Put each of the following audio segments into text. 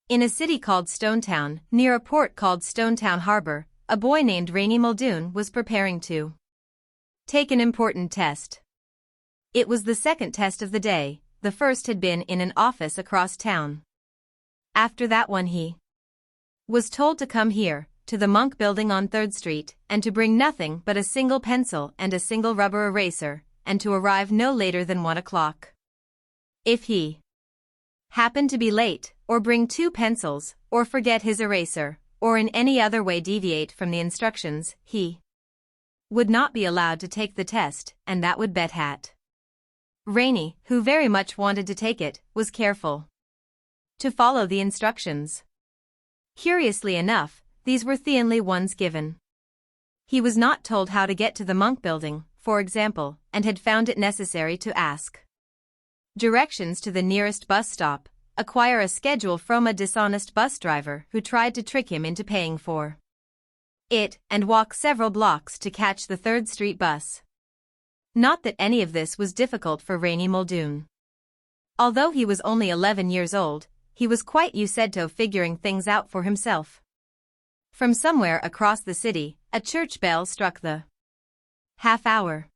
In a city called Stonetown, near a port called Stonetown Harbor, a boy named Reynie Muldoon was preparing to take an important test. It was the second test of the day. The first had been in an office across town. After that one he was told to come here, to the Monk Building on 3rd Street, and to bring nothing but a single pencil and a single rubber eraser, and to arrive no later than 1 o'clock. If he happened to be late, or bring 2 pencils, or forget his eraser, or in any other way deviate from the instructions, he would not be allowed to take the test, and that would bet hat. Reynie, who very much wanted to take it, was careful to follow the instructions. Curiously enough, these were the only ones given. He was not told how to get to the Monk Building, for example, and had found it necessary to ask directions to the nearest bus stop, acquire a schedule from a dishonest bus driver who tried to trick him into paying for it, and walk several blocks to catch the 3rd Street bus. Not that any of this was difficult for Reynie Muldoon. Although he was only 11 years old, he was quite used to figuring things out for himself. From somewhere across the city, a church bell struck the half hour.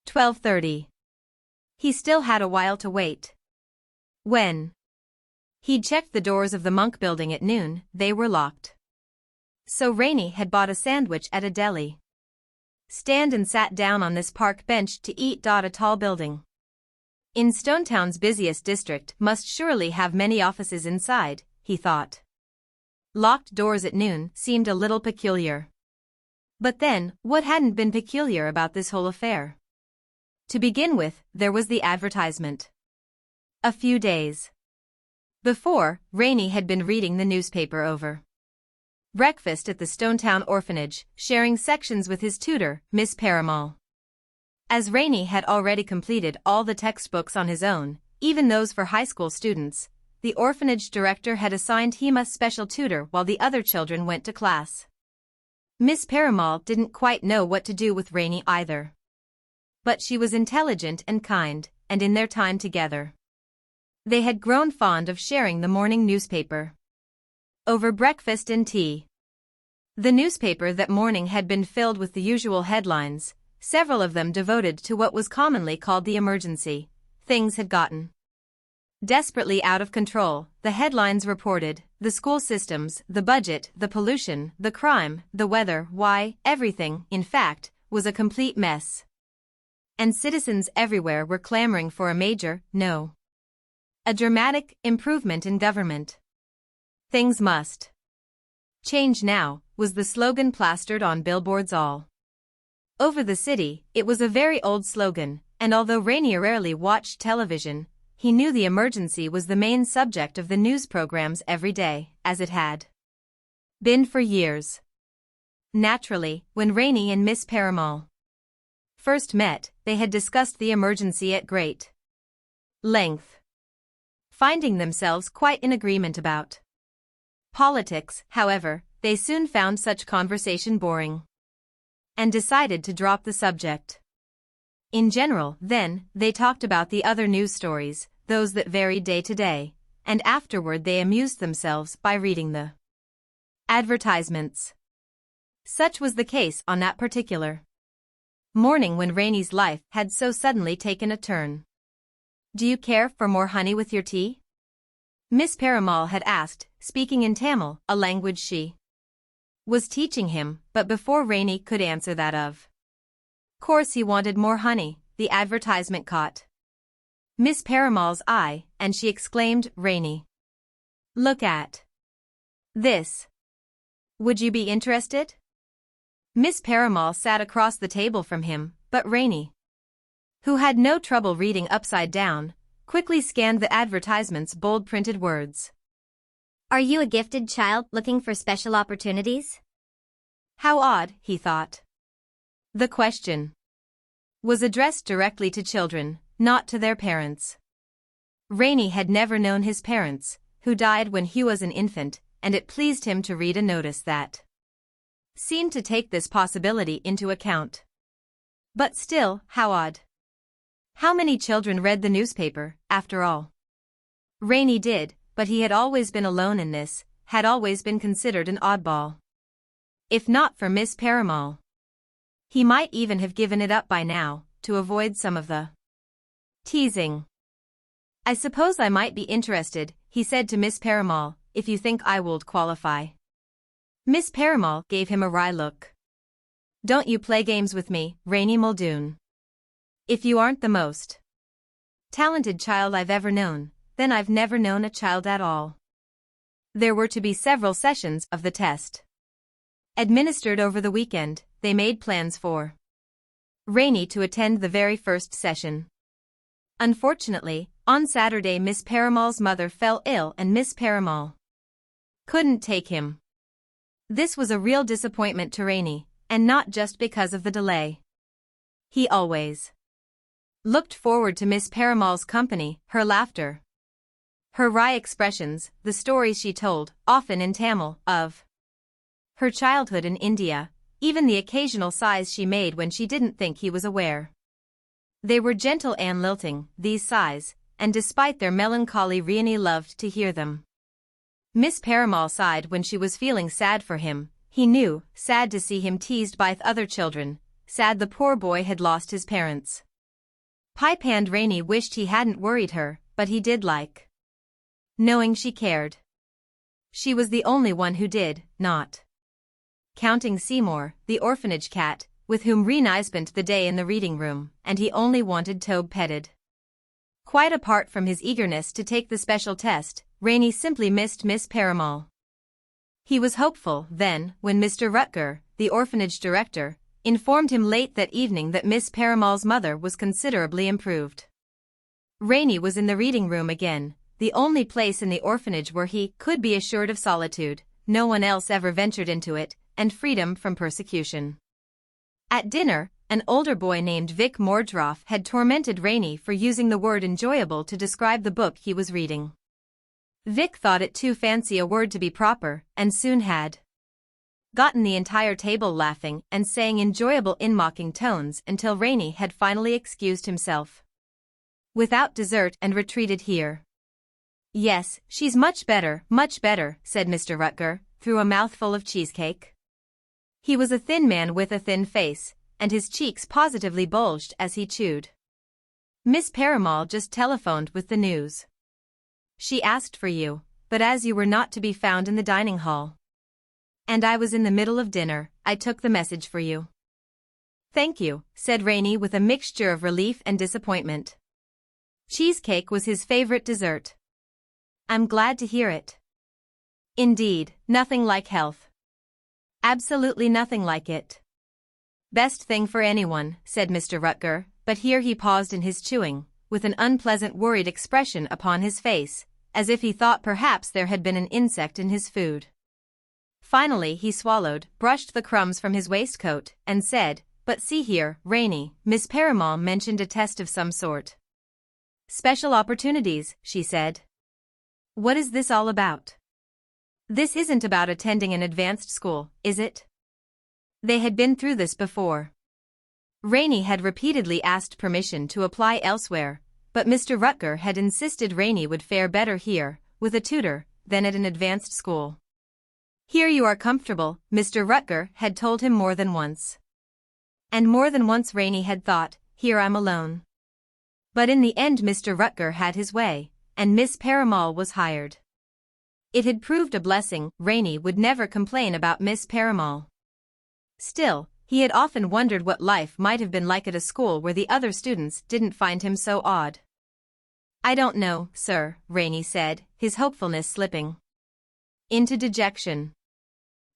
12:30. He still had a while to wait. When he'd checked the doors of the Monk Building at noon, they were locked. So Reynie had bought a sandwich at a deli stand and sat down on this park bench to eat. A tall building in Stonetown's busiest district must surely have many offices inside, he thought. Locked doors at noon seemed a little peculiar. But then, what hadn't been peculiar about this whole affair? To begin with, there was the advertisement. A few days before, Reynie had been reading the newspaper over breakfast at the Stonetown orphanage, sharing sections with his tutor, Miss Paramal. As Reynie had already completed all the textbooks on his own, even those for high school students, the orphanage director had assigned him a special tutor while the other children went to class. Miss Paramal didn't quite know what to do with Reynie either. But she was intelligent and kind, and in their time together, they had grown fond of sharing the morning newspaper over breakfast and tea. The newspaper that morning had been filled with the usual headlines, several of them devoted to what was commonly called the emergency. Things had gotten desperately out of control, the headlines reported, the school systems, the budget, the pollution, the crime, the weather, why, everything, in fact, was a complete mess. And citizens everywhere were clamoring for a dramatic improvement in government. Things must change now, was the slogan plastered on billboards all over the city. It was a very old slogan, and although Reynie rarely watched television, he knew the emergency was the main subject of the news programs every day, as it had been for years. Naturally, when Reynie and Miss Paramal first met, they had discussed the emergency at great length, finding themselves quite in agreement about politics. However, they soon found such conversation boring and decided to drop the subject. In general, then, they talked about the other news stories, those that varied day to day, and afterward they amused themselves by reading the advertisements. Such was the case on that particular morning when Reynie's life had so suddenly taken a turn. "Do you care for more honey with your tea?" Miss Paramal had asked, speaking in Tamil, a language she was teaching him, but before Reynie could answer that of course he wanted more honey, the advertisement caught Miss Paramal's eye, and she exclaimed, "Reynie, look at this. Would you be interested?" Miss Paramal sat across the table from him, but Reynie, who had no trouble reading upside down, quickly scanned the advertisement's bold printed words. "Are you a gifted child looking for special opportunities?" How odd, he thought. The question was addressed directly to children, not to their parents. Reynie had never known his parents, who died when he was an infant, and it pleased him to read a notice that seemed to take this possibility into account. But still, how odd. How many children read the newspaper, after all? Reynie did, but he had always been alone in this, had always been considered an oddball. If not for Miss Paramal, he might even have given it up by now, to avoid some of the teasing. "I suppose I might be interested," he said to Miss Paramal, "if you think I would qualify." Miss Paramal gave him a wry look. "Don't you play games with me, Reynie Muldoon. If you aren't the most talented child I've ever known, then I've never known a child at all." There were to be several sessions of the test administered over the weekend. They made plans for Reynie to attend the very first session. Unfortunately, on Saturday Miss Paramal's mother fell ill and Miss Paramal couldn't take him. This was a real disappointment to Reynie, and not just because of the delay. He always looked forward to Miss Paramal's company, her laughter, her wry expressions, the stories she told, often in Tamil, of her childhood in India, even the occasional sighs she made when she didn't think he was aware. They were gentle and lilting, these sighs, and despite their melancholy Reynie loved to hear them. Miss Paramal sighed when she was feeling sad for him, he knew, sad to see him teased by other children, sad the poor boy had lost his parents. Pipe-hand Reynie wished he hadn't worried her, but he did like knowing she cared. She was the only one who did, not counting Seymour, the orphanage cat, with whom Reynie spent the day in the reading room, and he only wanted Tobe petted. Quite apart from his eagerness to take the special test, Reynie simply missed Miss Paramal. He was hopeful, then, when Mr. Rutger, the orphanage director, informed him late that evening that Miss Paramal's mother was considerably improved. Reynie was in the reading room again, the only place in the orphanage where he could be assured of solitude, no one else ever ventured into it, and freedom from persecution. At dinner, an older boy named Vic Mordroff had tormented Reynie for using the word enjoyable to describe the book he was reading. Vic thought it too fancy a word to be proper, and soon had gotten the entire table laughing and saying enjoyable in mocking tones until Reynie had finally excused himself without dessert and retreated here. "Yes, she's much better," said Mr. Rutger, through a mouthful of cheesecake. He was a thin man with a thin face, and his cheeks positively bulged as he chewed. "Miss Paramal just telephoned with the news. She asked for you, but as you were not to be found in the dining hall, and I was in the middle of dinner, I took the message for you." "Thank you," said Reynie with a mixture of relief and disappointment. Cheesecake was his favorite dessert. "I'm glad to hear it." "Indeed, nothing like health. Absolutely nothing like it. Best thing for anyone," said Mr. Rutger, but here he paused in his chewing, with an unpleasant worried expression upon his face, as if he thought perhaps there had been an insect in his food. Finally he swallowed, brushed the crumbs from his waistcoat, and said, "But see here, Reynie, Miss Paramal mentioned a test of some sort." "Special opportunities," she said. "What is this all about?" "This isn't about attending an advanced school, is it?" They had been through this before. Reynie had repeatedly asked permission to apply elsewhere, but Mr. Rutger had insisted Reynie would fare better here, with a tutor, than at an advanced school. "Here you are comfortable," Mr. Rutger had told him more than once. And more than once Reynie had thought, "Here I'm alone." But in the end Mr. Rutger had his way, and Miss Paramal was hired. It had proved a blessing. Reynie would never complain about Miss Paramal. Still, he had often wondered what life might have been like at a school where the other students didn't find him so odd. "I don't know, sir," Reynie said, his hopefulness slipping into dejection.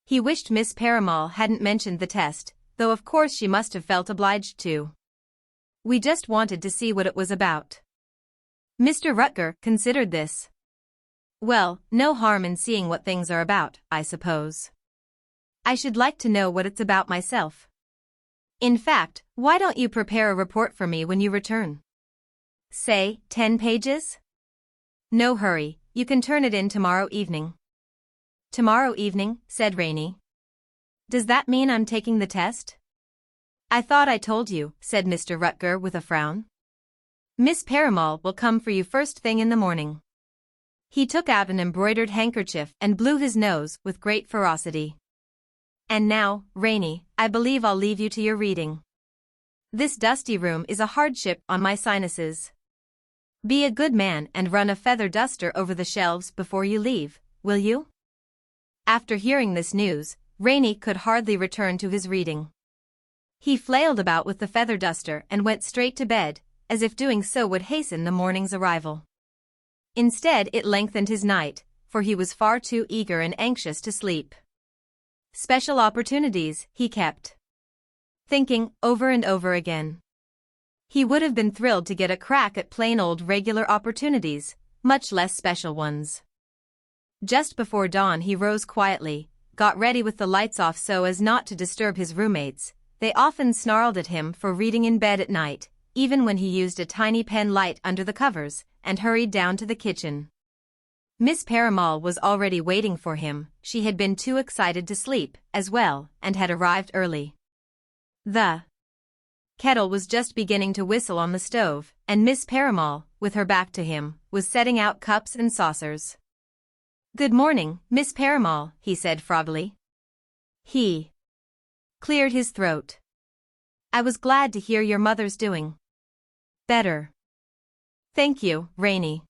He wished Miss Paramal hadn't mentioned the test, though of course she must have felt obliged to. "We just wanted to see what it was about." Mr. Rutger considered this. "Well, no harm in seeing what things are about, I suppose. I should like to know what it's about myself. In fact, why don't you prepare a report for me when you return? Say, 10 pages? No hurry, you can turn it in tomorrow evening." "Tomorrow evening," said Reynie. "Does that mean I'm taking the test?" "I thought I told you," said Mr. Rutger with a frown. "Miss Paramal will come for you first thing in the morning." He took out an embroidered handkerchief and blew his nose with great ferocity. And now, Reynie, I believe I'll leave you to your reading. This dusty room is a hardship on my sinuses. Be a good man and run a feather duster over the shelves before you leave, will you? After hearing this news, Reynie could hardly return to his reading. He flailed about with the feather duster and went straight to bed, as if doing so would hasten the morning's arrival. Instead, it lengthened his night, for he was far too eager and anxious to sleep. Special opportunities, he kept thinking over and over again. He would have been thrilled to get a crack at plain old regular opportunities, much less special ones. Just before dawn he rose quietly, got ready with the lights off so as not to disturb his roommates. They often snarled at him for reading in bed at night, even when he used a tiny pen light under the covers, and hurried down to the kitchen. Miss Paramal was already waiting for him. She had been too excited to sleep, as well, and had arrived early. The kettle was just beginning to whistle on the stove, and Miss Paramal, with her back to him, was setting out cups and saucers. "Good morning, Miss Paramal," he said froggily. He cleared his throat. "I was glad to hear your mother's doing better." "Thank you, Reynie."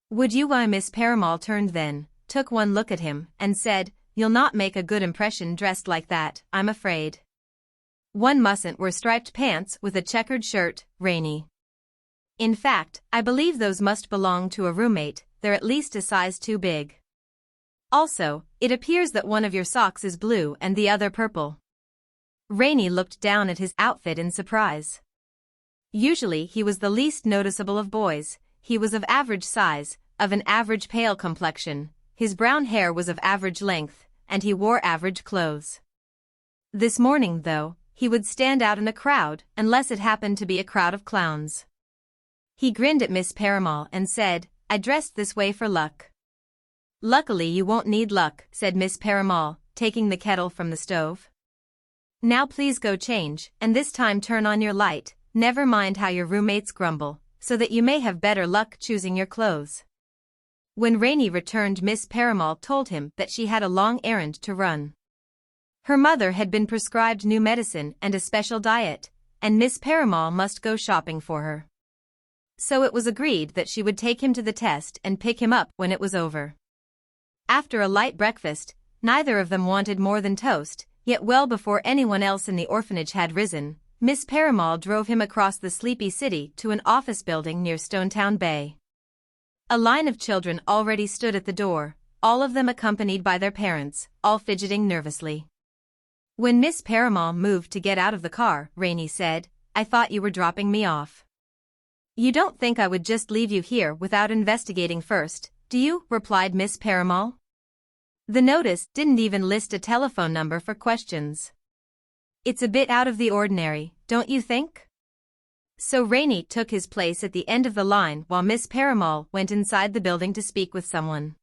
"Would you?" Miss Paramal turned then, took one look at him, and said, "You'll not make a good impression dressed like that, I'm afraid. One mustn't wear striped pants with a checkered shirt, Reynie. In fact, I believe those must belong to a roommate, they're at least a size too big. Also, it appears that one of your socks is blue and the other purple." Reynie looked down at his outfit in surprise. Usually he was the least noticeable of boys. He was of average size, of an average pale complexion, his brown hair was of average length, and he wore average clothes. This morning, though, he would stand out in a crowd, unless it happened to be a crowd of clowns. He grinned at Miss Paramal and said, "I dressed this way for luck." "Luckily you won't need luck," said Miss Paramal, taking the kettle from the stove. "Now please go change, and this time turn on your light, never mind how your roommates grumble, so that you may have better luck choosing your clothes." When Reynie returned, Miss Paramal told him that she had a long errand to run. Her mother had been prescribed new medicine and a special diet, and Miss Paramal must go shopping for her. So it was agreed that she would take him to the test and pick him up when it was over. After a light breakfast, neither of them wanted more than toast, yet well before anyone else in the orphanage had risen, Miss Paramal drove him across the sleepy city to an office building near Stonetown Bay. A line of children already stood at the door, all of them accompanied by their parents, all fidgeting nervously. When Miss Paramal moved to get out of the car, Reynie said, "I thought you were dropping me off. You don't think I would just leave you here without investigating first, do you?" replied Miss Paramal. "The notice didn't even list a telephone number for questions. It's a bit out of the ordinary, don't you think?" So Reynie took his place at the end of the line while Miss Paramal went inside the building to speak with someone.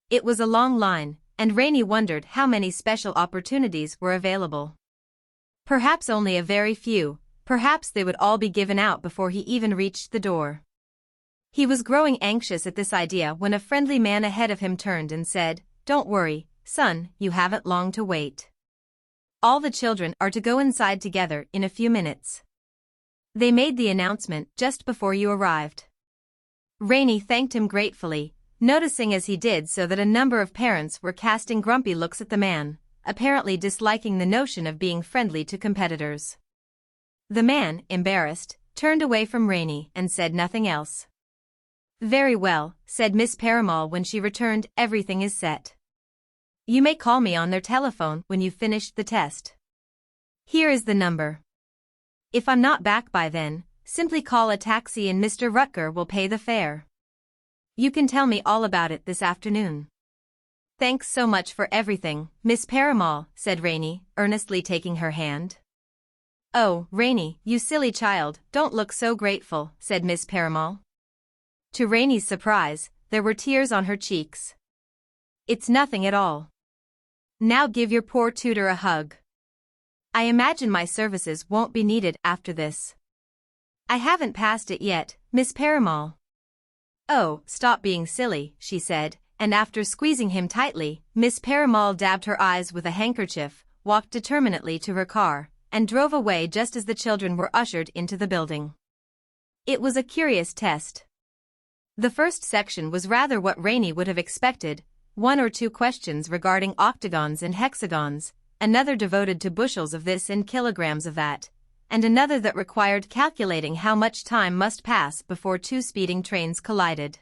It was a long line, and Reynie wondered how many special opportunities were available. Perhaps only a very few, perhaps they would all be given out before he even reached the door. He was growing anxious at this idea when a friendly man ahead of him turned and said, "Don't worry, son, you haven't long to wait. All the children are to go inside together in a few minutes. They made the announcement just before you arrived." Reynie thanked him gratefully, noticing as he did so that a number of parents were casting grumpy looks at the man, apparently disliking the notion of being friendly to competitors. The man, embarrassed, turned away from Reynie and said nothing else. "Very well," said Miss Paramal when she returned, "everything is set. You may call me on their telephone when you've finished the test. Here is the number. If I'm not back by then, simply call a taxi and Mr. Rutger will pay the fare. You can tell me all about it this afternoon." "Thanks so much for everything, Miss Paramal," said Reynie, earnestly taking her hand. "Oh, Reynie, you silly child, don't look so grateful," said Miss Paramal. To Reynie's surprise, there were tears on her cheeks. "It's nothing at all. Now give your poor tutor a hug. I imagine my services won't be needed after this." "I haven't passed it yet, Miss Paramal." "Oh, stop being silly," she said, and after squeezing him tightly, Miss Paramal dabbed her eyes with a handkerchief, walked determinedly to her car, and drove away just as the children were ushered into the building. It was a curious test. The first section was rather what Reynie would have expected, 1 or 2 questions regarding octagons and hexagons, another devoted to bushels of this and kilograms of that, and another that required calculating how much time must pass before 2 speeding trains collided.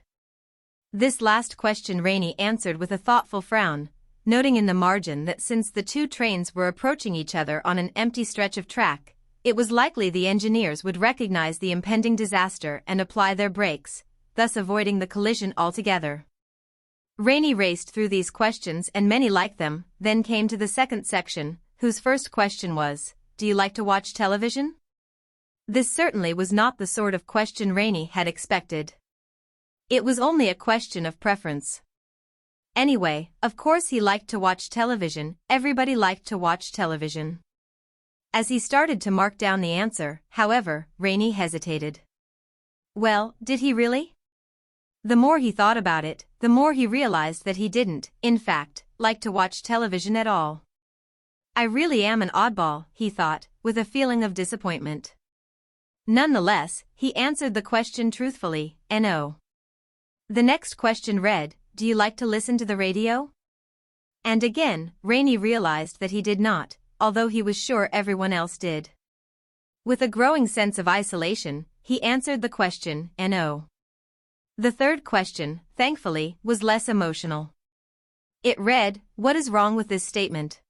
This last question Reynie answered with a thoughtful frown, noting in the margin that since the 2 trains were approaching each other on an empty stretch of track, it was likely the engineers would recognize the impending disaster and apply their brakes, thus avoiding the collision altogether. Reynie raced through these questions and many like them, then came to the second section, whose first question was, "Do you like to watch television?" This certainly was not the sort of question Reynie had expected. It was only a question of preference. Anyway, of course he liked to watch television, everybody liked to watch television. As he started to mark down the answer, however, Reynie hesitated. Well, did he really? The more he thought about it, the more he realized that he didn't, in fact, like to watch television at all. I really am an oddball, he thought, with a feeling of disappointment. Nonetheless, he answered the question truthfully, "No." The next question read, "Do you like to listen to the radio?" And again, Reynie realized that he did not, although he was sure everyone else did. With a growing sense of isolation, he answered the question, "No." The third question, thankfully, was less emotional. It read, "What is wrong with this statement?"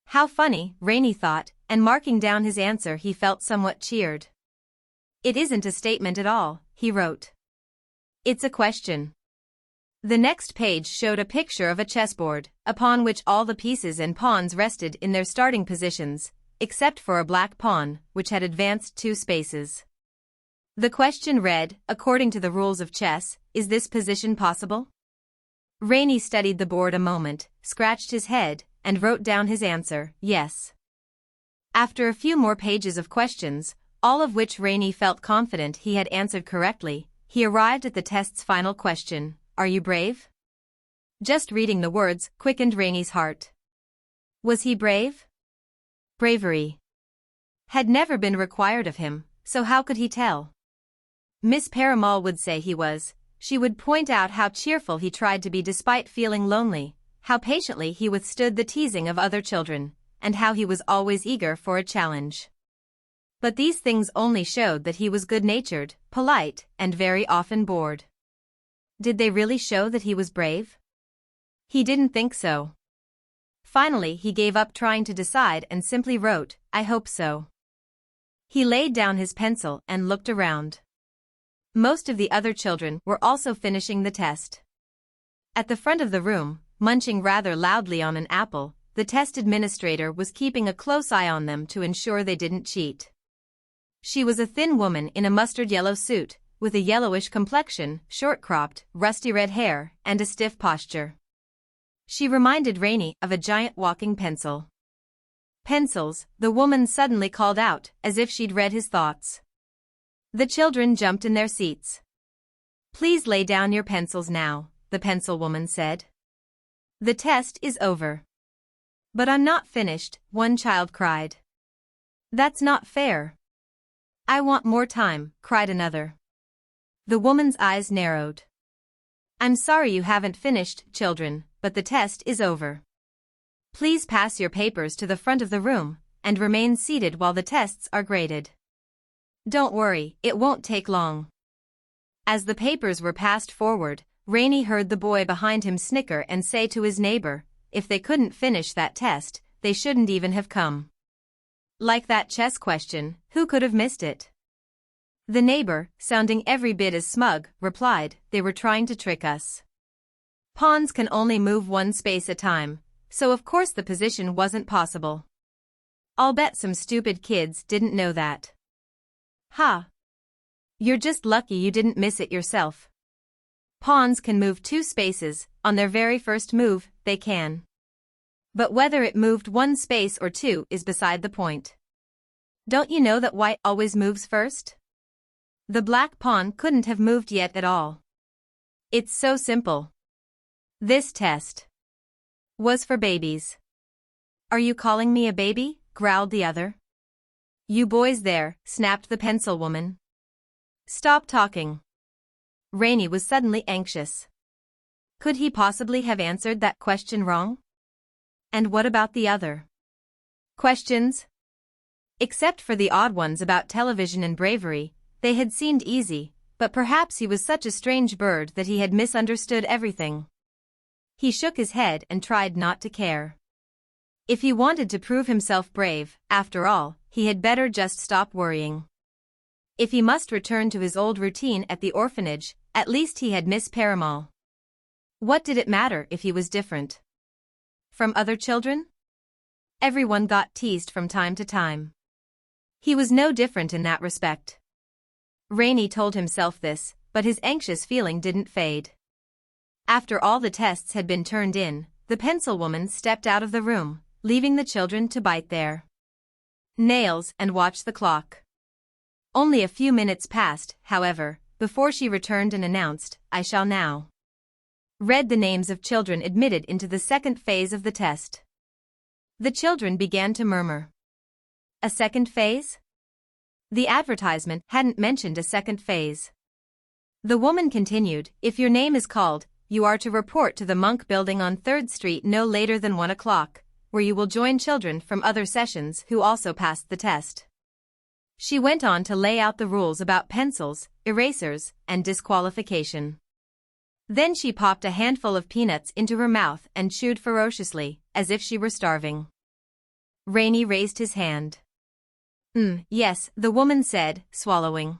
How funny, Reynie thought, and marking down his answer he felt somewhat cheered. "It isn't a statement at all," he wrote. "It's a question." The next page showed a picture of a chessboard, upon which all the pieces and pawns rested in their starting positions, except for a black pawn, which had advanced 2 spaces. The question read, "According to the rules of chess, is this position possible?" Reynie studied the board a moment, scratched his head, and wrote down his answer, "Yes." After a few more pages of questions, all of which Reynie felt confident he had answered correctly, he arrived at the test's final question, "Are you brave?" Just reading the words quickened Reynie's heart. Was he brave? Bravery had never been required of him, so how could he tell? Miss Paramal would say he was. She would point out how cheerful he tried to be despite feeling lonely, how patiently he withstood the teasing of other children, and how he was always eager for a challenge. But these things only showed that he was good-natured, polite, and very often bored. Did they really show that he was brave? He didn't think so. Finally he gave up trying to decide and simply wrote, "I hope so." He laid down his pencil and looked around. Most of the other children were also finishing the test. At the front of the room, munching rather loudly on an apple, the test administrator was keeping a close eye on them to ensure they didn't cheat. She was a thin woman in a mustard-yellow suit, with a yellowish complexion, short-cropped, rusty red hair, and a stiff posture. She reminded Reynie of a giant walking pencil. "Pencils," the woman suddenly called out, as if she'd read his thoughts. The children jumped in their seats. "Please lay down your pencils now," the pencil woman said. "The test is over." "But I'm not finished," one child cried. "That's not fair." "I want more time," cried another. The woman's eyes narrowed. "I'm sorry you haven't finished, children, but the test is over. Please pass your papers to the front of the room, and remain seated while the tests are graded. Don't worry, it won't take long." As the papers were passed forward, Reynie heard the boy behind him snicker and say to his neighbor, if they couldn't finish that test, they shouldn't even have come. Like that chess question, who could have missed it? The neighbor, sounding every bit as smug, replied, "They were trying to trick us. Pawns can only move 1 space at a time, so of course the position wasn't possible. I'll bet some stupid kids didn't know that." "Ha! You're just lucky you didn't miss it yourself. Pawns can move 2 spaces, on their very first move, they can. But whether it moved 1 space or 2 is beside the point. Don't you know that white always moves first? The black pawn couldn't have moved yet at all. It's so simple. This test was for babies. Are you calling me a baby? Growled the other. You boys there, snapped the pencil woman. Stop talking. Reynie was suddenly anxious. Could he possibly have answered that question wrong? And what about the other questions? Except for the odd ones about television and bravery, they had seemed easy, but perhaps he was such a strange bird that he had misunderstood everything. He shook his head and tried not to care. If he wanted to prove himself brave, after all, he had better just stop worrying. If he must return to his old routine at the orphanage, at least he had Miss Paramal. What did it matter if he was different from other children? Everyone got teased from time to time. He was no different in that respect. Reynie told himself this, but his anxious feeling didn't fade. After all the tests had been turned in, the pencil woman stepped out of the room, leaving the children to bite their nails and watch the clock. Only a few minutes passed, however, before she returned and announced, I shall now read the names of children admitted into the second phase of the test. The children began to murmur. A second phase? The advertisement hadn't mentioned a second phase. The woman continued, if your name is called, you are to report to the Monk Building on 3rd Street no later than 1 o'clock, where you will join children from other sessions who also passed the test. She went on to lay out the rules about pencils, erasers, and disqualification. Then she popped a handful of peanuts into her mouth and chewed ferociously, as if she were starving. Reynie raised his hand. Yes, the woman said, swallowing.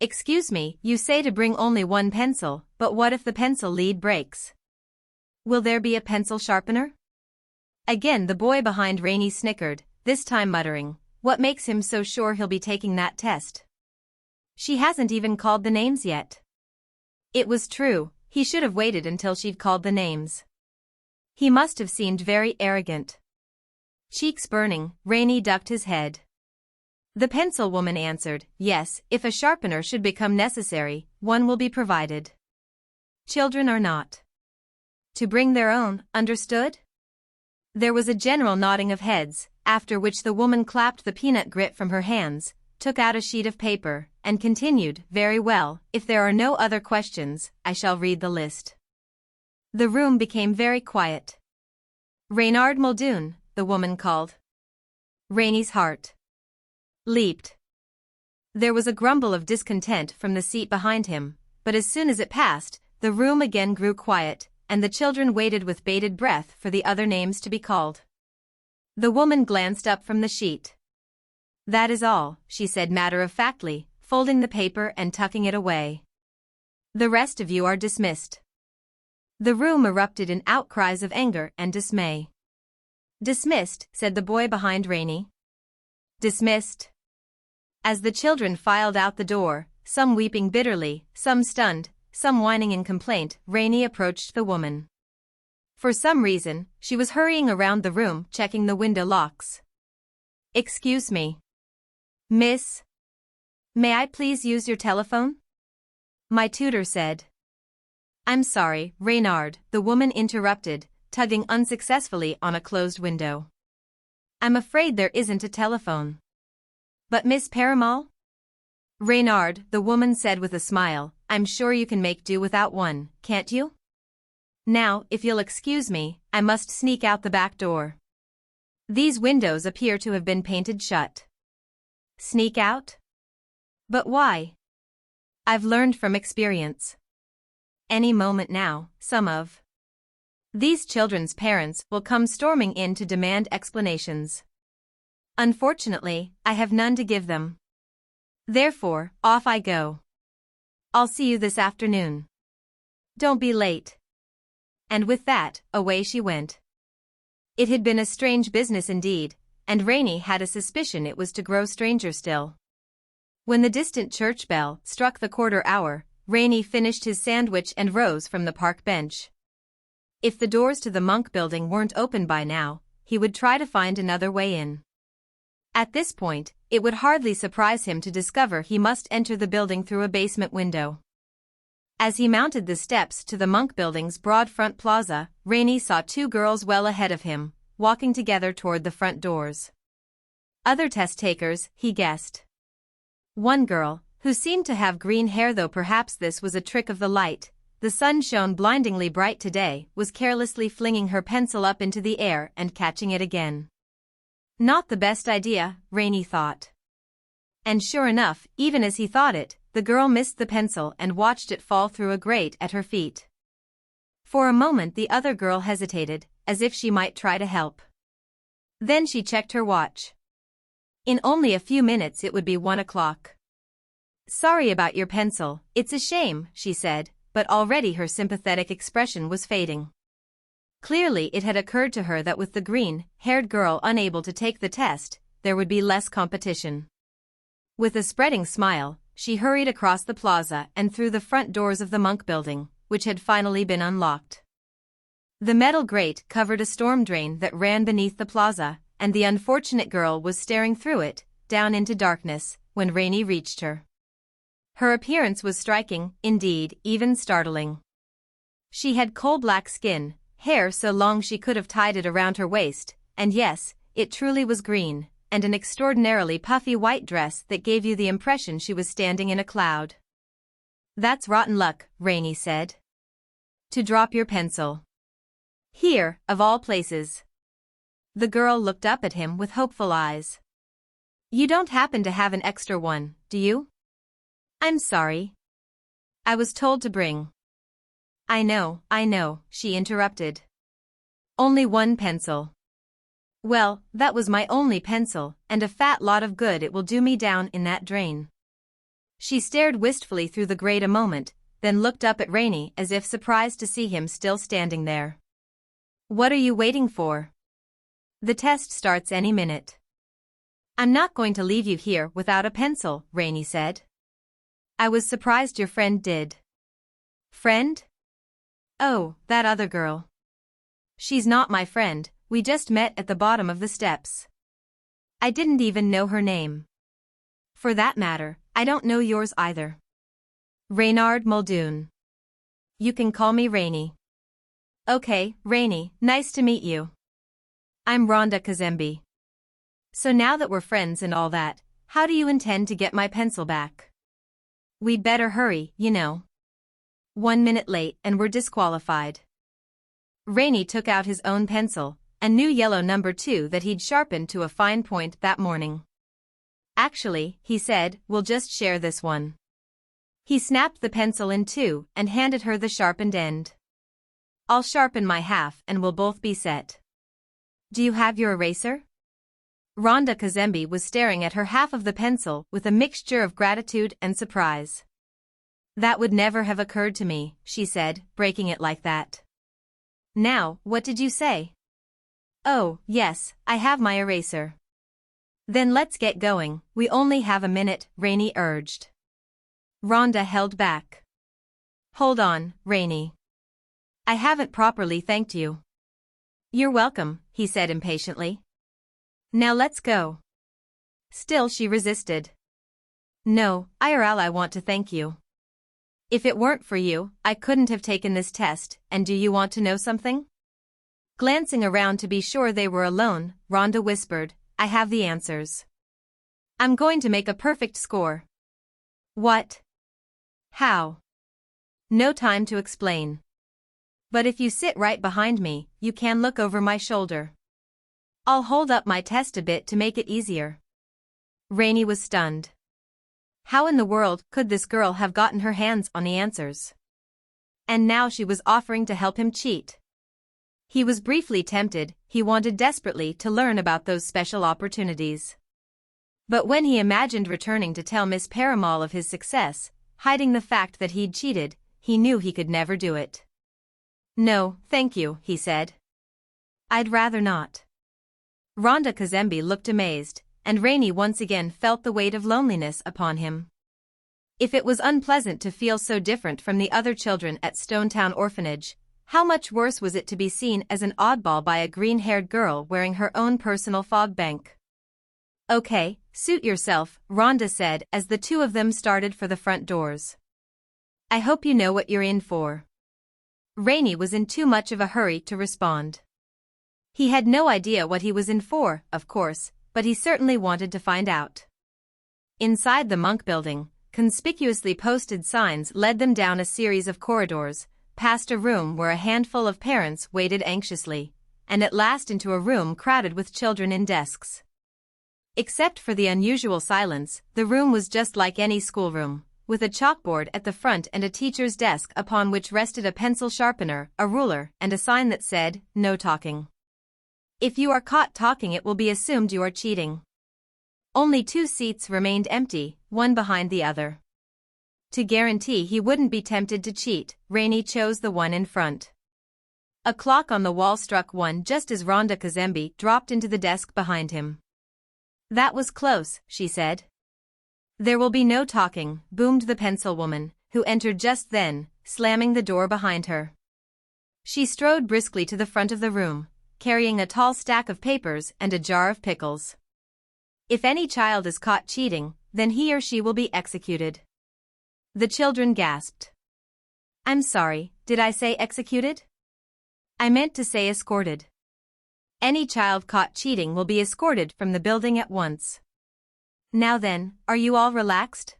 Excuse me, you say to bring only one pencil, but what if the pencil lead breaks? Will there be a pencil sharpener? Again the boy behind Reynie snickered, this time muttering, what makes him so sure he'll be taking that test? She hasn't even called the names yet. It was true, he should have waited until she'd called the names. He must have seemed very arrogant. Cheeks burning, Reynie ducked his head. The pencil woman answered, yes, if a sharpener should become necessary, one will be provided. Children are not to bring their own, understood? There was a general nodding of heads, after which the woman clapped the peanut grit from her hands, took out a sheet of paper, and continued, very well, if there are no other questions, I shall read the list. The room became very quiet. Reynie Muldoon, the woman called. Reynie's heart leaped. There was a grumble of discontent from the seat behind him, but as soon as it passed, the room again grew quiet, and the children waited with bated breath for the other names to be called. The woman glanced up from the sheet. That is all, she said matter-of-factly, folding the paper and tucking it away. The rest of you are dismissed. The room erupted in outcries of anger and dismay. Dismissed, said the boy behind Reynie. Dismissed. As the children filed out the door, some weeping bitterly, some stunned, some whining in complaint, Reynie approached the woman. For some reason, she was hurrying around the room checking the window locks. Excuse me. Miss? May I please use your telephone? My tutor said. I'm sorry, Reynie, the woman interrupted, tugging unsuccessfully on a closed window. I'm afraid there isn't a telephone. But Miss Paramal? Reynie, the woman said with a smile, I'm sure you can make do without one, can't you? Now, if you'll excuse me, I must sneak out the back door. These windows appear to have been painted shut. Sneak out? But why? I've learned from experience. Any moment now, some of these children's parents will come storming in to demand explanations. Unfortunately, I have none to give them. Therefore, off I go. I'll see you this afternoon. Don't be late. And with that, away she went. It had been a strange business indeed, and Reynie had a suspicion it was to grow stranger still. When the distant church bell struck the quarter hour, Reynie finished his sandwich and rose from the park bench. If the doors to the Monk Building weren't open by now, he would try to find another way in. At this point, it would hardly surprise him to discover he must enter the building through a basement window. As he mounted the steps to the Monk Building's broad front plaza, Reynie saw two girls well ahead of him, walking together toward the front doors. Other test takers, he guessed. One girl, who seemed to have green hair, though perhaps this was a trick of the light, the sun shone blindingly bright today, was carelessly flinging her pencil up into the air and catching it again. Not the best idea, Reynie thought. And sure enough, even as he thought it, the girl missed the pencil and watched it fall through a grate at her feet. For a moment the other girl hesitated, as if she might try to help. Then she checked her watch. In only a few minutes it would be 1 o'clock. "Sorry about your pencil, it's a shame," she said, but already her sympathetic expression was fading. Clearly it had occurred to her that with the green-haired girl unable to take the test, there would be less competition. With a spreading smile, she hurried across the plaza and through the front doors of the Monk Building, which had finally been unlocked. The metal grate covered a storm drain that ran beneath the plaza, and the unfortunate girl was staring through it, down into darkness, when Reynie reached her. Her appearance was striking, indeed, even startling. She had coal-black skin, hair so long she could have tied it around her waist, and yes, it truly was green, and an extraordinarily puffy white dress that gave you the impression she was standing in a cloud. "That's rotten luck," Reynie said. "To drop your pencil. Here, of all places." The girl looked up at him with hopeful eyes. "You don't happen to have an extra one, do you?" "I'm sorry. I was told to bring." I know, she interrupted. "Only one pencil." "Well, that was my only pencil, and a fat lot of good it will do me down in that drain." She stared wistfully through the grate a moment, then looked up at Reynie as if surprised to see him still standing there. "What are you waiting for? The test starts any minute." "I'm not going to leave you here without a pencil," Reynie said. "I was surprised your friend did." "Friend?" "Oh, that other girl." "She's not my friend, we just met at the bottom of the steps. I didn't even know her name. For that matter, I don't know yours either." "Reynie Muldoon. You can call me Reynie." "Okay, Reynie, nice to meet you. I'm Rhonda Kazembe. So now that we're friends and all that, how do you intend to get my pencil back?" "We'd better hurry, you know. 1 minute late and we're disqualified." Reynie took out his own pencil, a new yellow number 2 that he'd sharpened to a fine point that morning. "Actually," he said, "we'll just share this one." He snapped the pencil in two and handed her the sharpened end. "I'll sharpen my half and we'll both be set. Do you have your eraser?" Rhonda Kazembe was staring at her half of the pencil with a mixture of gratitude and surprise. "That would never have occurred to me," she said, breaking it like that. "Now, what did you say?" "Oh, yes, I have my eraser." "Then let's get going, we only have a minute," Reynie urged. Rhonda held back. "Hold on, Reynie. I haven't properly thanked you." "You're welcome," he said impatiently. "Now let's go." Still she resisted. "No, IRL, I want to thank you. If it weren't for you, I couldn't have taken this test, and do you want to know something?" Glancing around to be sure they were alone, Rhonda whispered, "I have the answers. I'm going to make a perfect score." "What? How?" "No time to explain. But if you sit right behind me, you can look over my shoulder. I'll hold up my test a bit to make it easier." Reynie was stunned. How in the world could this girl have gotten her hands on the answers? And now she was offering to help him cheat. He was briefly tempted, he wanted desperately to learn about those special opportunities. But when he imagined returning to tell Miss Paramal of his success, hiding the fact that he'd cheated, he knew he could never do it. "No, thank you," he said. "I'd rather not." Rhonda Kazembe looked amazed, and Reynie once again felt the weight of loneliness upon him. If it was unpleasant to feel so different from the other children at Stonetown Orphanage, how much worse was it to be seen as an oddball by a green-haired girl wearing her own personal fog bank. "Okay, suit yourself," Rhonda said as the two of them started for the front doors. I hope you know what you're in for. Reynie was in too much of a hurry to respond. He had no idea what he was in for, of course, but he certainly wanted to find out. Inside the monk building, conspicuously posted signs led them down a series of corridors, past a room where a handful of parents waited anxiously, and at last into a room crowded with children in desks. Except for the unusual silence, the room was just like any schoolroom, with a chalkboard at the front and a teacher's desk upon which rested a pencil sharpener, a ruler, and a sign that said, "No talking. If you are caught talking, it will be assumed you are cheating." Only 2 seats remained empty, one behind the other. To guarantee he wouldn't be tempted to cheat, Reynie chose the one in front. A clock on the wall struck 1 just as Rhonda Kazembe dropped into the desk behind him. "That was close," she said. "There will be no talking," boomed the pencil woman, who entered just then, slamming the door behind her. She strode briskly to the front of the room, carrying a tall stack of papers and a jar of pickles. "If any child is caught cheating, then he or she will be executed." The children gasped. "I'm sorry, did I say executed? I meant to say escorted. Any child caught cheating will be escorted from the building at once. Now then, are you all relaxed?"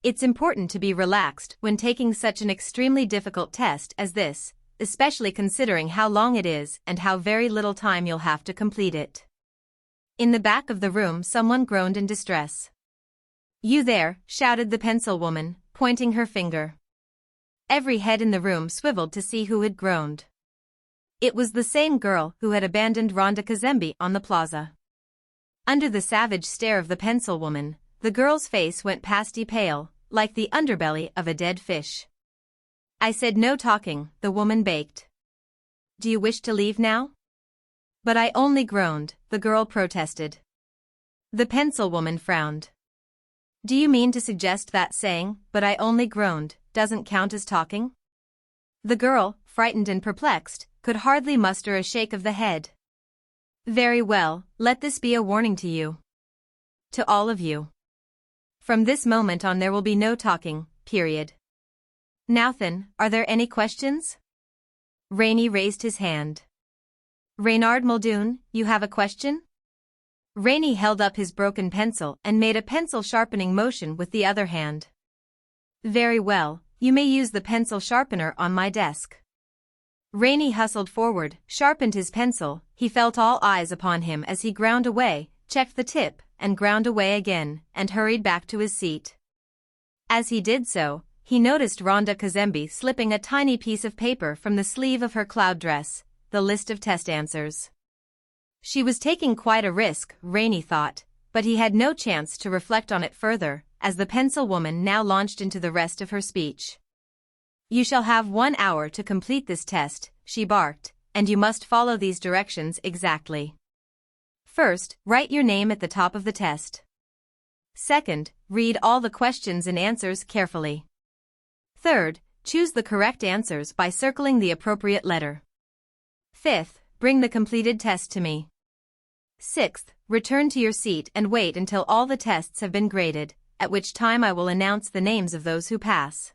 It's important to be relaxed when taking such an extremely difficult test as this, especially considering how long it is and how very little time you'll have to complete it. In the back of the room, someone groaned in distress. "You there," shouted the pencil woman, pointing her finger. Every head in the room swiveled to see who had groaned. It was the same girl who had abandoned Rhonda Kazembe on the plaza. Under the savage stare of the pencil woman, the girl's face went pasty pale, like the underbelly of a dead fish. "I said no talking," the woman baked. "Do you wish to leave now?" "But I only groaned," the girl protested. The pencil woman frowned. "Do you mean to suggest that saying, 'but I only groaned,' doesn't count as talking?" The girl, frightened and perplexed, could hardly muster a shake of the head. "Very well, let this be a warning to you. To all of you. From this moment on there will be no talking, period. Now then, are there any questions?" Reynie raised his hand. "Reynie Muldoon, you have a question?" Reynie held up his broken pencil and made a pencil sharpening motion with the other hand. "Very well, you may use the pencil sharpener on my desk." Reynie hustled forward, sharpened his pencil. He felt all eyes upon him as he ground away, checked the tip, and ground away again, and hurried back to his seat. As he did so, he noticed Rhonda Kazembe slipping a tiny piece of paper from the sleeve of her cloud dress, the list of test answers. She was taking quite a risk, Reynie thought, but he had no chance to reflect on it further, as the pencil woman now launched into the rest of her speech. "You shall have 1 hour to complete this test," she barked, "and you must follow these directions exactly. First, write your name at the top of the test. Second, read all the questions and answers carefully. Third, choose the correct answers by circling the appropriate letter. Fifth, bring the completed test to me. Sixth, return to your seat and wait until all the tests have been graded, at which time I will announce the names of those who pass."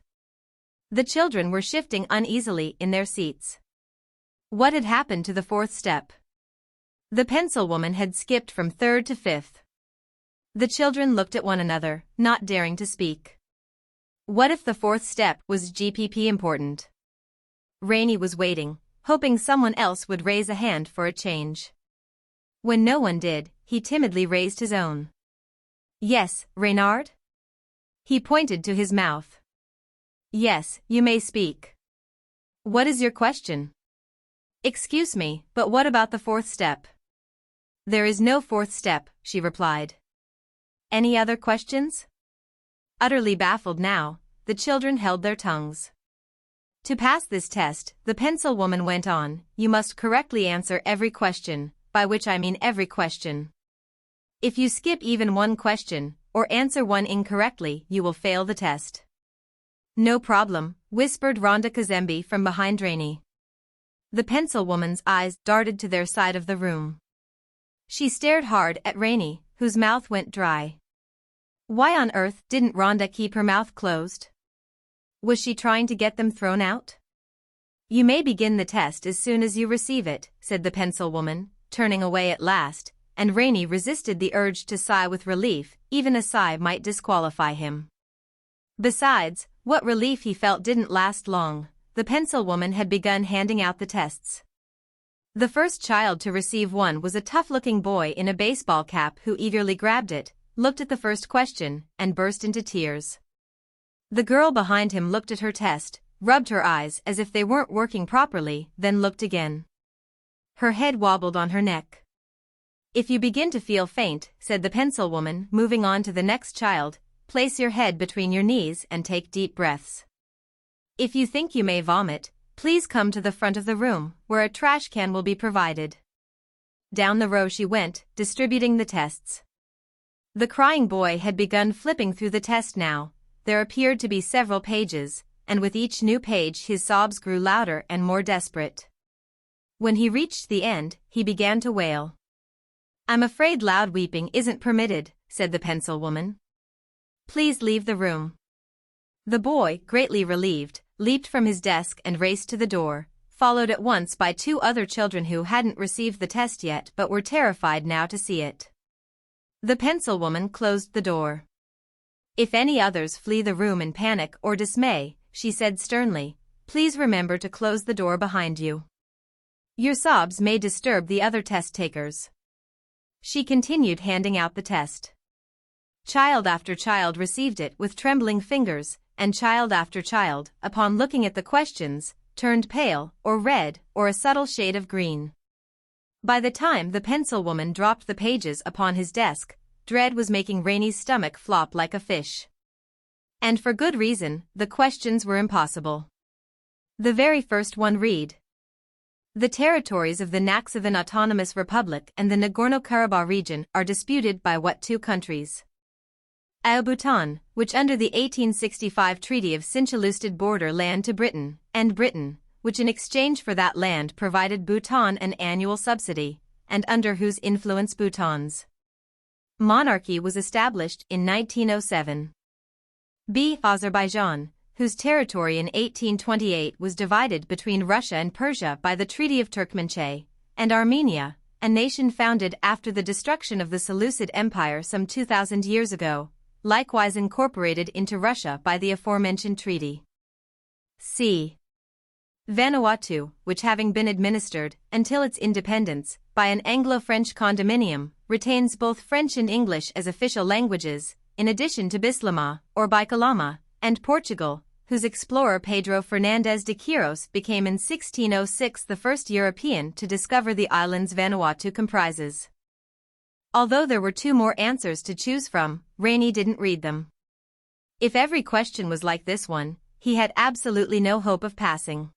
The children were shifting uneasily in their seats. What had happened to the 4th step? The pencil woman had skipped from 3rd to 5th. The children looked at one another, not daring to speak. What if the 4th step was GPP important? Reynie was waiting, hoping someone else would raise a hand for a change. When no one did, he timidly raised his own. "Yes, Reynard?" He pointed to his mouth. "Yes, you may speak. What is your question?" "Excuse me, but what about the 4th step?" "There is no 4th step," she replied. "Any other questions?" Utterly baffled now, the children held their tongues. "To pass this test," the pencil woman went on, "you must correctly answer every question, by which I mean every question. If you skip even one question, or answer one incorrectly, you will fail the test." "No problem," whispered Rhonda Kazembe from behind Reynie. The pencil woman's eyes darted to their side of the room. She stared hard at Reynie, whose mouth went dry. Why on earth didn't Rhonda keep her mouth closed? Was she trying to get them thrown out? You may begin the test as soon as you receive it, said the pencil woman, turning away at last, and Reynie resisted the urge to sigh with relief. Even a sigh might disqualify him. Besides, what relief he felt didn't last long. The pencil woman had begun handing out the tests. The first child to receive one was a tough-looking boy in a baseball cap who eagerly grabbed it, looked at the first question, and burst into tears. The girl behind him looked at her test, rubbed her eyes as if they weren't working properly, then looked again. Her head wobbled on her neck. If you begin to feel faint, said the pencil woman, moving on to the next child, place your head between your knees and take deep breaths. If you think you may vomit, please come to the front of the room, where a trash can will be provided. Down the row she went, distributing the tests. The crying boy had begun flipping through the test now. There appeared to be several pages, and with each new page his sobs grew louder and more desperate. When he reached the end, he began to wail. I'm afraid loud weeping isn't permitted, said the pencil woman. Please leave the room. The boy, greatly relieved, leaped from his desk and raced to the door, followed at once by two other children who hadn't received the test yet but were terrified now to see it. The pencil woman closed the door. If any others flee the room in panic or dismay, she said sternly, please remember to close the door behind you. Your sobs may disturb the other test takers. She continued handing out the test. Child after child received it with trembling fingers, and child after child, upon looking at the questions, turned pale, or red, or a subtle shade of green. By the time the pencil woman dropped the pages upon his desk, dread was making Reynie's stomach flop like a fish. And for good reason, the questions were impossible. The very first one read. The territories of the Naxchivan Autonomous Republic and the Nagorno-Karabakh region are disputed by what two countries? A. Bhutan, which under the 1865 Treaty of Sincha border land to Britain, and Britain, which in exchange for that land provided Bhutan an annual subsidy, and under whose influence Bhutan's monarchy was established in 1907. B. Azerbaijan, whose territory in 1828 was divided between Russia and Persia by the Treaty of Turkmenchay, and Armenia, a nation founded after the destruction of the Seleucid Empire some 2,000 years ago, likewise incorporated into Russia by the aforementioned treaty. C. Vanuatu, which having been administered, until its independence, by an Anglo-French condominium, retains both French and English as official languages, in addition to Bislama, or Bicolama, and Portugal, whose explorer Pedro Fernandez de Quiros became in 1606 the first European to discover the islands Vanuatu comprises. Although there were two more answers to choose from, Reynie didn't read them. If every question was like this one, he had absolutely no hope of passing.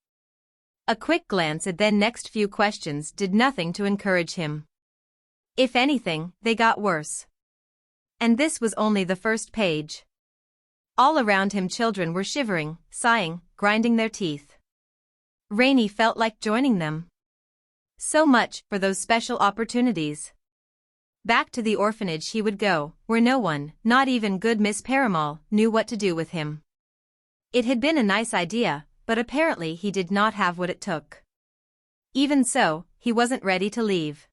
A quick glance at the next few questions did nothing to encourage him. If anything, they got worse. And this was only the first page. All around him children were shivering, sighing, grinding their teeth. Reynie felt like joining them. So much for those special opportunities. Back to the orphanage he would go, where no one, not even good Miss Paramal, knew what to do with him. It had been a nice idea, but apparently he did not have what it took. Even so, he wasn't ready to leave.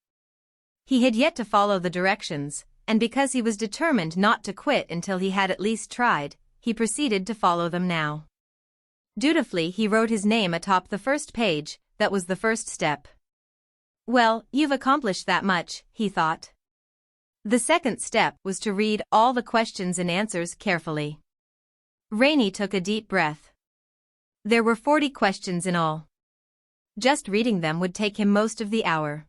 He had yet to follow the directions, and because he was determined not to quit until he had at least tried, he proceeded to follow them now. Dutifully he wrote his name atop the first page. That was the first step. Well, you've accomplished that much, he thought. The second step was to read all the questions and answers carefully. Reynie took a deep breath. There were 40 questions in all. Just reading them would take him most of the hour.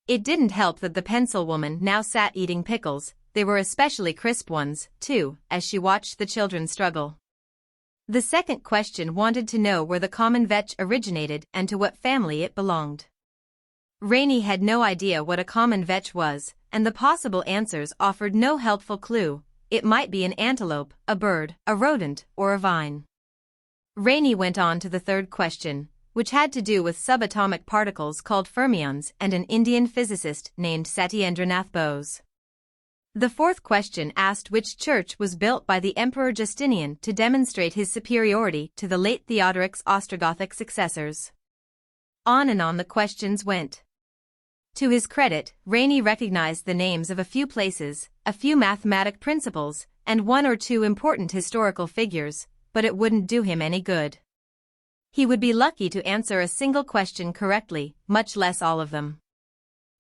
It didn't help that the pencil woman now sat eating pickles. They were especially crisp ones, too, as she watched the children struggle. The second question wanted to know where the common vetch originated and to what family it belonged. Reynie had no idea what a common vetch was, and the possible answers offered no helpful clue. It might be an antelope, a bird, a rodent, or a vine. Reynie went on to the third question, which had to do with subatomic particles called fermions and an Indian physicist named Satyendranath Bose. The fourth question asked which church was built by the Emperor Justinian to demonstrate his superiority to the late Theodoric's Ostrogothic successors. On and on the questions went. To his credit, Reynie recognized the names of a few places, a few mathematic principles, and one or two important historical figures, but it wouldn't do him any good. He would be lucky to answer a single question correctly, much less all of them.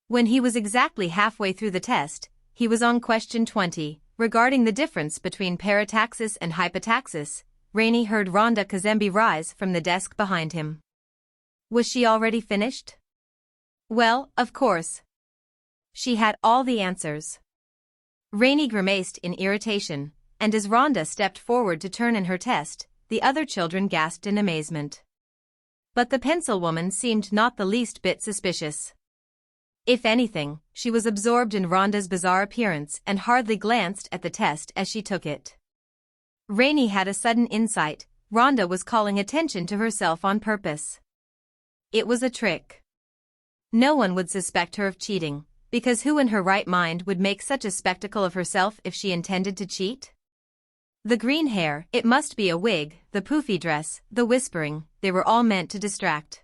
When he was exactly halfway through the test, he was on question 20, regarding the difference between parataxis and hypotaxis. Reynie heard Rhonda Kazembe rise from the desk behind him. Was she already finished? Well, of course. She had all the answers. Reynie grimaced in irritation, and as Rhonda stepped forward to turn in her test, the other children gasped in amazement. But the pencil woman seemed not the least bit suspicious. If anything, she was absorbed in Rhonda's bizarre appearance and hardly glanced at the test as she took it. Reynie had a sudden insight. Rhonda was calling attention to herself on purpose. It was a trick. No one would suspect her of cheating, because who in her right mind would make such a spectacle of herself if she intended to cheat? The green hair, it must be a wig, the poofy dress, the whispering, they were all meant to distract.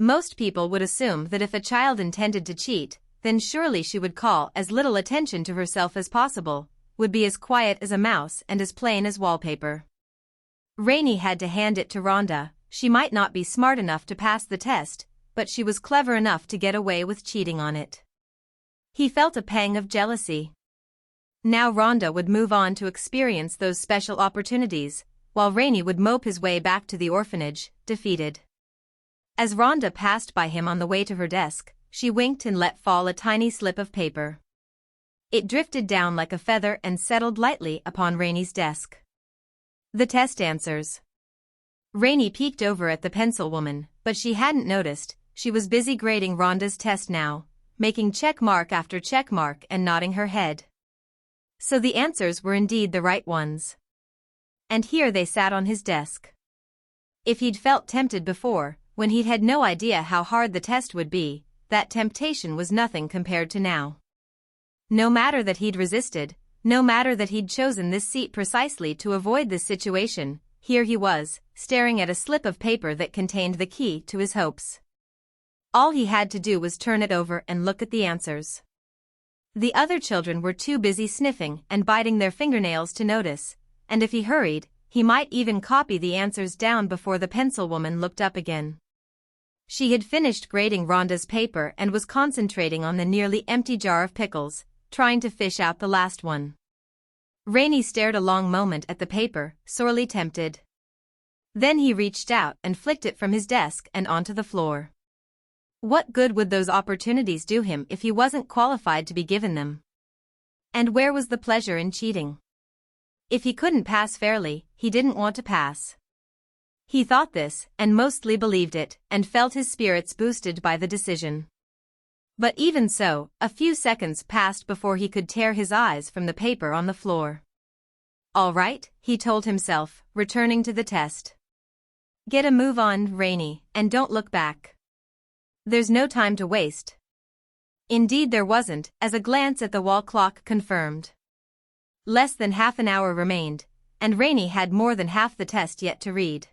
Most people would assume that if a child intended to cheat, then surely she would call as little attention to herself as possible, would be as quiet as a mouse and as plain as wallpaper. Reynie had to hand it to Rhonda. She might not be smart enough to pass the test, but she was clever enough to get away with cheating on it. He felt a pang of jealousy. Now Rhonda would move on to experience those special opportunities, while Reynie would mope his way back to the orphanage, defeated. As Rhonda passed by him on the way to her desk, she winked and let fall a tiny slip of paper. It drifted down like a feather and settled lightly upon Reynie's desk. The test answers. Reynie peeked over at the pencil woman, but she hadn't noticed. She was busy grading Rhonda's test now, making check mark after check mark and nodding her head. So the answers were indeed the right ones. And here they sat on his desk. If he'd felt tempted before, when he'd had no idea how hard the test would be, that temptation was nothing compared to now. No matter that he'd resisted, no matter that he'd chosen this seat precisely to avoid this situation, here he was, staring at a slip of paper that contained the key to his hopes. All he had to do was turn it over and look at the answers. The other children were too busy sniffing and biting their fingernails to notice, and if he hurried, he might even copy the answers down before the pencil woman looked up again. She had finished grading Rhonda's paper and was concentrating on the nearly empty jar of pickles, trying to fish out the last one. Reynie stared a long moment at the paper, sorely tempted. Then he reached out and flicked it from his desk and onto the floor. What good would those opportunities do him if he wasn't qualified to be given them? And where was the pleasure in cheating? If he couldn't pass fairly, he didn't want to pass. He thought this, and mostly believed it, and felt his spirits boosted by the decision. But even so, a few seconds passed before he could tear his eyes from the paper on the floor. All right, he told himself, returning to the test. Get a move on, Reynie, and don't look back. There's no time to waste. Indeed there wasn't, as a glance at the wall clock confirmed. Less than half an hour remained, and Reynie had more than half the test yet to read.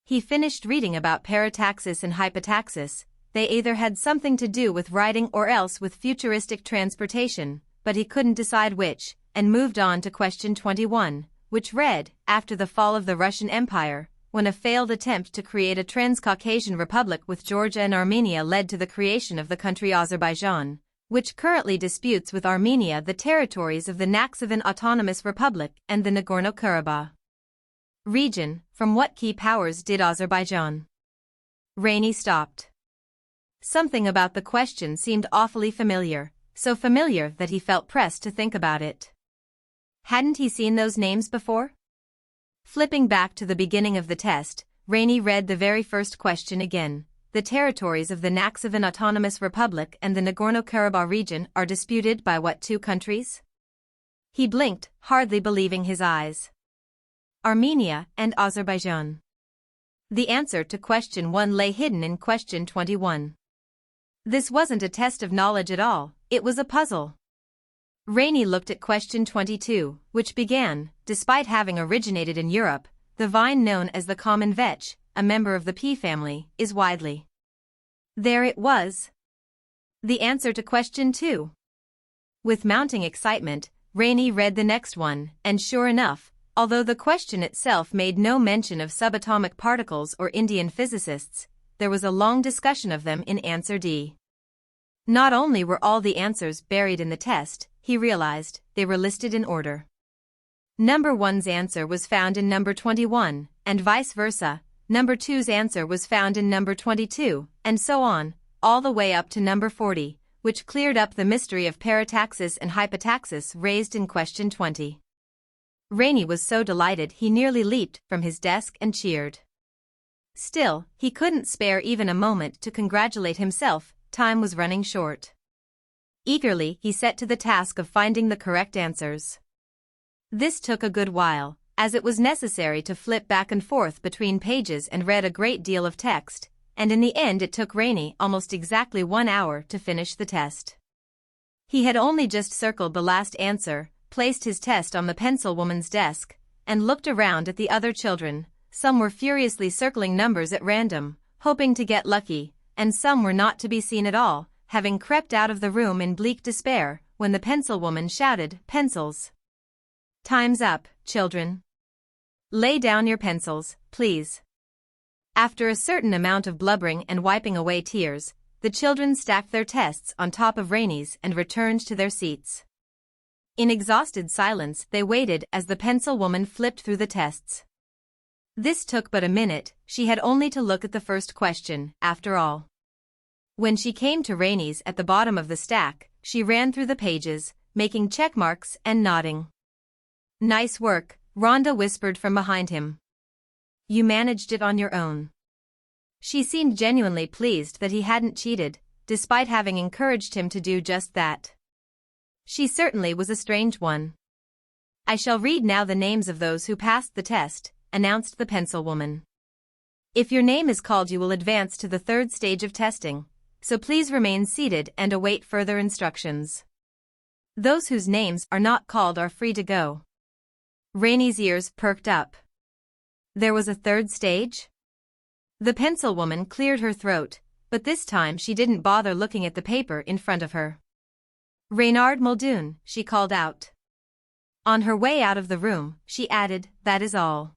He finished reading about parataxis and hypotaxis. They either had something to do with writing or else with futuristic transportation, but he couldn't decide which, and moved on to question 21, which read, after the fall of the Russian Empire, when a failed attempt to create a Transcaucasian republic with Georgia and Armenia led to the creation of the country Azerbaijan, which currently disputes with Armenia the territories of the Nakhchivan Autonomous Republic and the Nagorno-Karabakh region. From what key powers did Azerbaijan? Reynie stopped. Something about the question seemed awfully familiar, so familiar that he felt pressed to think about it. Hadn't he seen those names before? Flipping back to the beginning of the test, Reynie read the very first question again. The territories of the Nakhchivan Autonomous Republic and the Nagorno-Karabakh region are disputed by what two countries? He blinked, hardly believing his eyes. Armenia and Azerbaijan. The answer to question 1 lay hidden in question 21. This wasn't a test of knowledge at all, it was a puzzle. Reynie looked at question 22, which began, despite having originated in Europe, the vine known as the common vetch, a member of the pea family, is widely. There it was. The answer to question 2. With mounting excitement, Reynie read the next one, and sure enough, although the question itself made no mention of subatomic particles or Indian physicists, there was a long discussion of them in answer D. Not only were all the answers buried in the test, he realized, they were listed in order. Number 1's answer was found in number 21, and vice versa, number 2's answer was found in number 22, and so on, all the way up to number 40, which cleared up the mystery of parataxis and hypotaxis raised in question 20. Reynie was so delighted he nearly leaped from his desk and cheered. Still, he couldn't spare even a moment to congratulate himself, time was running short. Eagerly, he set to the task of finding the correct answers. This took a good while, as it was necessary to flip back and forth between pages and read a great deal of text, and in the end it took Reynie almost exactly 1 hour to finish the test. He had only just circled the last answer, placed his test on the pencil woman's desk, and looked around at the other children. Some were furiously circling numbers at random, hoping to get lucky, and some were not to be seen at all, having crept out of the room in bleak despair, when the pencil woman shouted, "Pencils! Time's up, children. Lay down your pencils, please." After a certain amount of blubbering and wiping away tears, the children stacked their tests on top of Reynie's and returned to their seats. In exhausted silence they waited as the pencil woman flipped through the tests. This took but a minute, she had only to look at the first question, after all. When she came to Reynie's at the bottom of the stack, she ran through the pages, making check marks and nodding. "Nice work," Rhonda whispered from behind him. "You managed it on your own." She seemed genuinely pleased that he hadn't cheated, despite having encouraged him to do just that. She certainly was a strange one. "I shall read now the names of those who passed the test," announced the pencil woman. "If your name is called you will advance to the third stage of testing, so please remain seated and await further instructions. Those whose names are not called are free to go." Reynie's ears perked up. There was a third stage? The pencil woman cleared her throat, but this time she didn't bother looking at the paper in front of her. "Reynie Muldoon," she called out. On her way out of the room, she added, "That is all."